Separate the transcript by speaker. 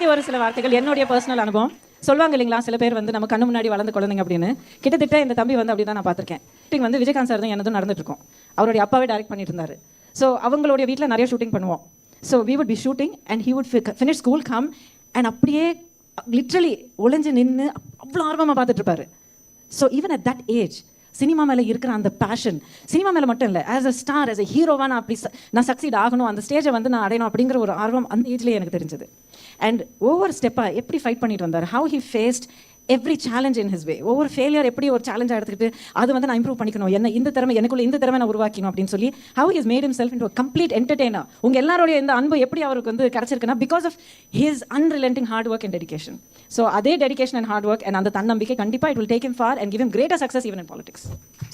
Speaker 1: பற்றி ஒரு சில வார்த்தைகள். என்னுடைய பர்சனல் அனுபவம் சொல்லுவாங்க இல்லைங்களா, சில பேர் வந்து நம்ம கண்ணு முன்னாடி வளர்ந்த குழந்தைங்க அப்படின்னு. கிட்டத்தட்ட இந்த தம்பி வந்து அப்படி தான் நான் பார்த்துருக்கேன். ஷூட்டிங் வந்து விஜயகாந்த் சார் தான் எனதும் நடந்துட்டு இருக்கோம். அவருடைய அப்பாவே டைரக்ட் பண்ணிட்டு இருந்தாரு. ஸோ அவங்களுடைய வீட்டில் நிறைய ஷூட்டிங் பண்ணுவோம். So we would be shooting and he would finish school come and அப்படியே லிட்ரலி ஒளிஞ்சு நின்று அவ்வளோ ஆர்வமாக பார்த்துட்டு இருப்பாரு. So even at that age cinema மேலே இருக்கிற அந்த பேஷன், சினிமா மேலே மட்டும் இல்லை, as a star, as a ஹீரோவாக நான் அப்படி நான் சக்சீட் ஆகணும், அந்த ஸ்டேஜை வந்து நான் அடையணும் அப்படிங்கிற ஒரு ஆர்வம் அந்த ஏஜ்லேயே எனக்கு தெரிஞ்சது. அண்ட் ஒவ்வொரு ஸ்டெப்பாக எப்படி ஃபைட் பண்ணிட்டு வந்தார், how he faced every challenge in his way. ஒவ்வொரு ஃபெயிலியர் எப்படி ஒரு சேலஞ்சாக எடுத்துக்கிட்டு அது வந்து நான் இம்ப்ரூவ் பண்ணிக்கணும், என்ன இந்த திறமை எனக்குள்ள இந்த திறமை நான் உருவாக்கணும் அப்படின்னு சொல்லி how his made himself into complete entertainer. உங்கள் எல்லாருடைய இந்த அன்பு எப்படி அவருக்கு வந்து கிடச்சிருக்குன்னா because of his unrelenting hard work and dedication. So அதே dedication and hard work and அந்த தன்னம்பிக்கை கண்டிப்பாக it will take him far and give him greater success even in politics.